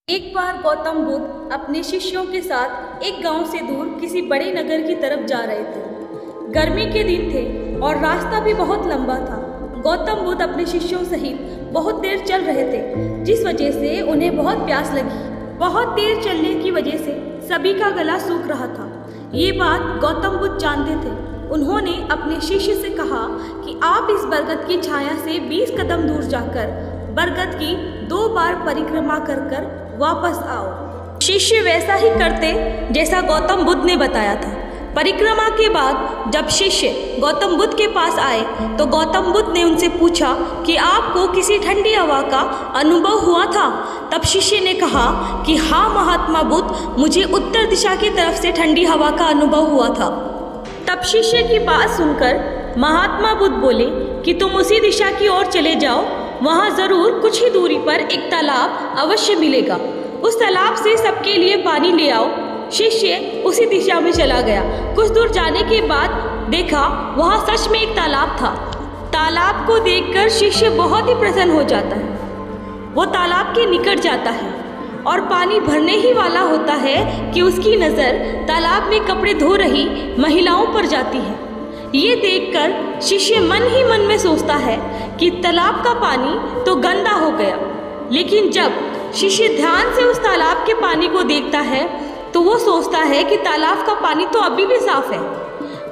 एक बार गौतम बुद्ध अपने शिष्यों के साथ एक गांव से दूर किसी बड़े नगर की तरफ जा रहे थे। गर्मी के दिन थे और रास्ता भी बहुत लंबा था। गौतम बुद्ध अपने शिष्यों सहित बहुत देर चल रहे थे, जिस वजह से उन्हें बहुत प्यास लगी। बहुत देर चलने की वजह से सभी का गला सूख रहा था। ये बात गौतम बुद्ध जानते थे। उन्होंने अपने शिष्य से कहा कि आप इस बरगद की छाया से 20 कदम दूर जाकर बरगद की 2 बार परिक्रमा कर वापस आओ। शिष्य वैसा ही करते जैसा गौतम बुद्ध ने बताया था। परिक्रमा के बाद जब शिष्य गौतम बुद्ध के पास आए तो गौतम बुद्ध ने उनसे पूछा कि आपको किसी ठंडी हवा का अनुभव हुआ था? तब शिष्य ने कहा कि हाँ महात्मा बुद्ध, मुझे उत्तर दिशा की तरफ से ठंडी हवा का अनुभव हुआ था। तब शिष्य की बात सुनकर महात्मा बुद्ध बोले कि तुम उसी दिशा की ओर चले जाओ, वहाँ जरूर कुछ ही दूरी पर एक तालाब अवश्य मिलेगा। उस तालाब से सबके लिए पानी ले आओ। शिष्य उसी दिशा में चला गया। कुछ दूर जाने के बाद देखा वहाँ सच में एक तालाब था। तालाब को देखकर शिष्य बहुत ही प्रसन्न हो जाता है। वो तालाब के निकट जाता है और पानी भरने ही वाला होता है कि उसकी नज़र तालाब में कपड़े धो रही महिलाओं पर जाती है। ये देखकर शिष्य मन ही मन में सोचता है कि तालाब का पानी तो गंदा हो गया। लेकिन जब शिष्य ध्यान से उस तालाब के पानी को देखता है तो वो सोचता है कि तालाब का पानी तो अभी भी साफ है।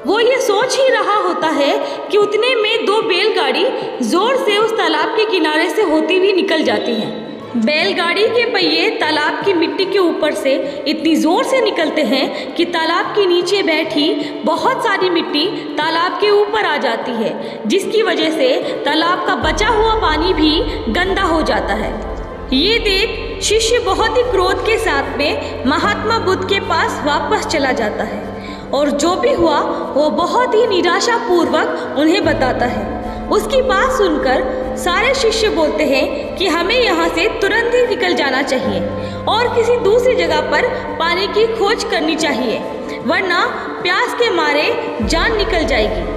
वो ये सोच ही रहा होता है कि उतने में 2 बैलगाड़ी जोर से उस तालाब के किनारे से होती हुई निकल जाती हैं। बैलगाड़ी के पहिए तालाब की मिट्टी के ऊपर से इतनी जोर से निकलते हैं कि तालाब के नीचे बैठी बहुत सारी मिट्टी तालाब के ऊपर आ जाती है, जिसकी वजह से तालाब का बचा हुआ पानी भी गंदा हो जाता है। ये देख शिष्य बहुत ही क्रोध के साथ में महात्मा बुद्ध के पास वापस चला जाता है और जो भी हुआ वो बहुत ही निराशापूर्वक उन्हें बताता है। उसकी बात सुनकर सारे शिष्य बोलते हैं कि हमें यहाँ से तुरंत ही निकल जाना चाहिए और किसी दूसरी जगह पर पानी की खोज करनी चाहिए, वरना प्यास के मारे जान निकल जाएगी।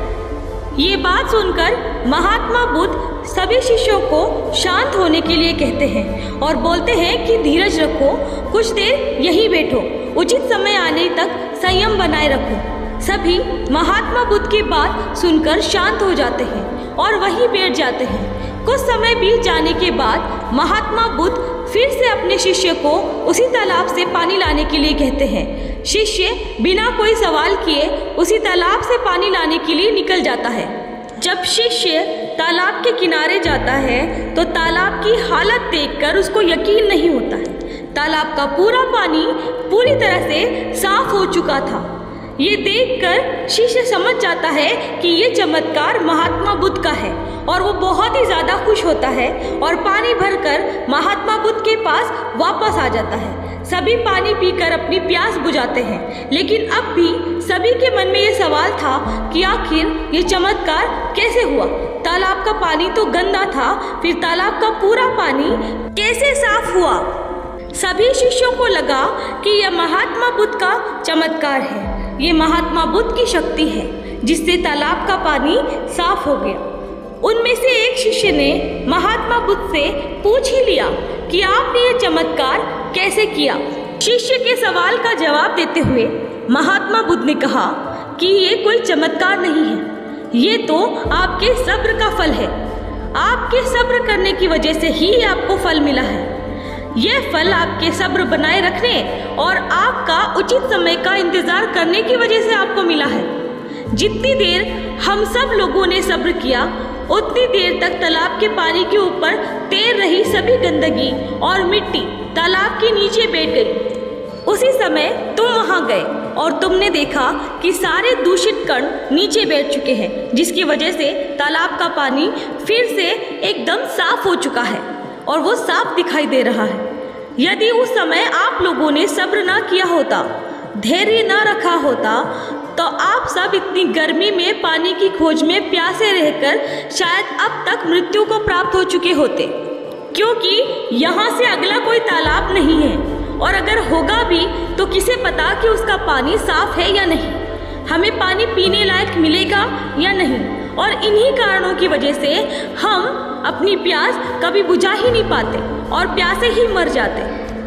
ये बात सुनकर महात्मा बुद्ध सभी शिष्यों को शांत होने के लिए कहते हैं और बोलते हैं कि धीरज रखो, कुछ देर यहीं बैठो, उचित समय आने तक संयम बनाए रखो। सभी महात्मा बुद्ध की बात सुनकर शांत हो जाते हैं और वहीं बैठ जाते हैं। कुछ समय बीत जाने के बाद महात्मा बुद्ध फिर से अपने शिष्य को उसी तालाब से पानी लाने के लिए कहते हैं। शिष्य बिना कोई सवाल किए उसी तालाब से पानी लाने के लिए निकल जाता है। जब शिष्य तालाब के किनारे जाता है तो तालाब की हालत देखकर उसको यकीन नहीं होता है। तालाब का पूरा पानी पूरी तरह से साफ हो चुका था। ये देखकर शिष्य समझ जाता है कि ये चमत्कार महात्मा बुद्ध का है और वो बहुत ही ज़्यादा खुश होता है और पानी भरकर महात्मा बुद्ध के पास वापस आ जाता है। सभी पानी पीकर अपनी प्यास बुझाते हैं, लेकिन अब भी सभी के मन में ये सवाल था कि आखिर ये चमत्कार कैसे हुआ। तालाब का पानी तो गंदा था, फिर तालाब का पूरा पानी कैसे साफ हुआ। सभी शिष्यों को लगा कि यह महात्मा बुद्ध का चमत्कार है, ये महात्मा बुद्ध की शक्ति है जिससे तालाब का पानी साफ हो गया। उनमें से एक शिष्य ने महात्मा बुद्ध से पूछ ही लिया कि आपने ये चमत्कार कैसे किया। शिष्य के सवाल का जवाब देते हुए महात्मा बुद्ध ने कहा कि ये कोई चमत्कार नहीं है, ये तो आपके सब्र का फल है। आपके सब्र करने की वजह से ही आपको फल मिला है। यह फल आपके सब्र बनाए रखने और आपका उचित समय का इंतजार करने की वजह से आपको मिला है। जितनी देर हम सब लोगों ने सब्र किया, उतनी देर तक तालाब के पानी के ऊपर तैर रही सभी गंदगी और मिट्टी तालाब के नीचे बैठ गई। उसी समय तुम वहां गए और तुमने देखा कि सारे दूषित कण नीचे बैठ चुके हैं, जिसकी वजह से तालाब का पानी फिर से एकदम साफ हो चुका है और वो साफ दिखाई दे रहा है। यदि उस समय आप लोगों ने सब्र ना किया होता, धैर्य ना रखा होता, तो आप सब इतनी गर्मी में पानी की खोज में प्यासे रहकर शायद अब तक मृत्यु को प्राप्त हो चुके होते, क्योंकि यहाँ से अगला कोई तालाब नहीं है और अगर होगा भी तो किसे पता कि उसका पानी साफ है या नहीं, हमें पानी पीने लायक मिलेगा या नहीं। और इन्हीं कारणों की वजह से हम अपनी प्यास कभी बुझा ही नहीं पाते और प्यासे ही मर जाते।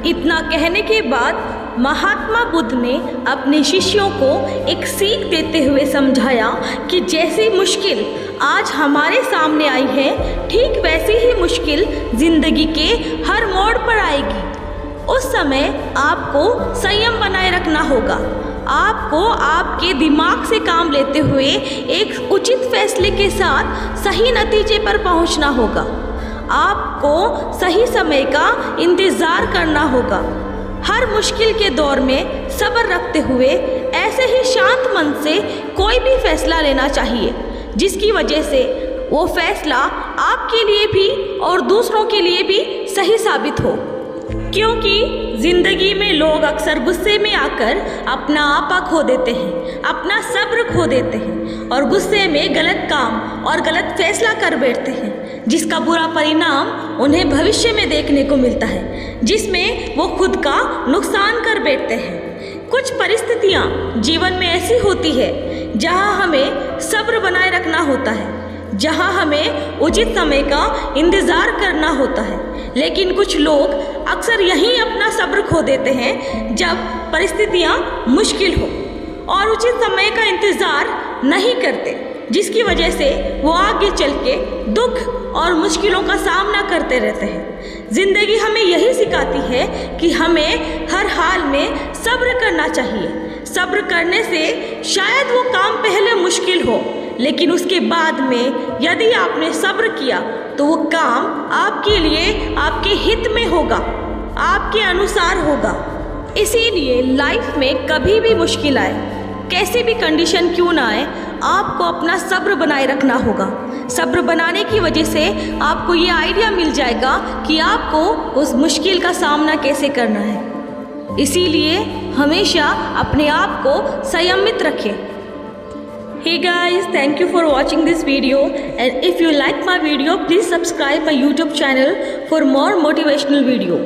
इतना कहने के बाद महात्मा बुद्ध ने अपने शिष्यों को एक सीख देते हुए समझाया कि जैसी मुश्किल आज हमारे सामने आई है, ठीक वैसी ही मुश्किल जिंदगी के हर मोड़ पर आएगी। उस समय आपको संयम बनाए रखना होगा। आपको आपके दिमाग से काम लेते हुए एक उचित फैसले के साथ सही नतीजे पर पहुंचना होगा। आपको सही समय का इंतज़ार करना होगा। हर मुश्किल के दौर में सब्र रखते हुए ऐसे ही शांत मन से कोई भी फैसला लेना चाहिए, जिसकी वजह से वो फैसला आपके लिए भी और दूसरों के लिए भी सही साबित हो। क्योंकि ज़िंदगी में लोग अक्सर गुस्से में आकर अपना आपा खो देते हैं, अपना सब्र खो देते हैं और गुस्से में गलत काम और गलत फैसला कर बैठते हैं, जिसका बुरा परिणाम उन्हें भविष्य में देखने को मिलता है, जिसमें वो खुद का नुकसान कर बैठते हैं। कुछ परिस्थितियाँ जीवन में ऐसी होती है जहाँ हमें सब्र बनाए रखना होता है, जहाँ हमें उचित समय का इंतज़ार करना होता है। लेकिन कुछ लोग अक्सर यहीं अपना सब्र खो देते हैं जब परिस्थितियाँ मुश्किल हो और उचित समय का इंतज़ार नहीं करते, जिसकी वजह से वो आगे चल के दुख और मुश्किलों का सामना करते रहते हैं। ज़िंदगी हमें यही सिखाती है कि हमें हर हाल में सब्र करना चाहिए। सब्र करने से शायद वो काम पहले मुश्किल हो, लेकिन उसके बाद में यदि आपने सब्र किया तो वो काम आपके लिए आपके हित में होगा, आपके अनुसार होगा। इसीलिए लाइफ में कभी भी मुश्किल आए, कैसी भी कंडीशन क्यों ना आए, आपको अपना सब्र बनाए रखना होगा। सब्र बनाने की वजह से आपको ये आइडिया मिल जाएगा कि आपको उस मुश्किल का सामना कैसे करना है। इसीलिए हमेशा अपने आप को संयमित रखें। Hey guys, thank you for watching this video, and if you like my video, please subscribe my YouTube channel for more motivational video.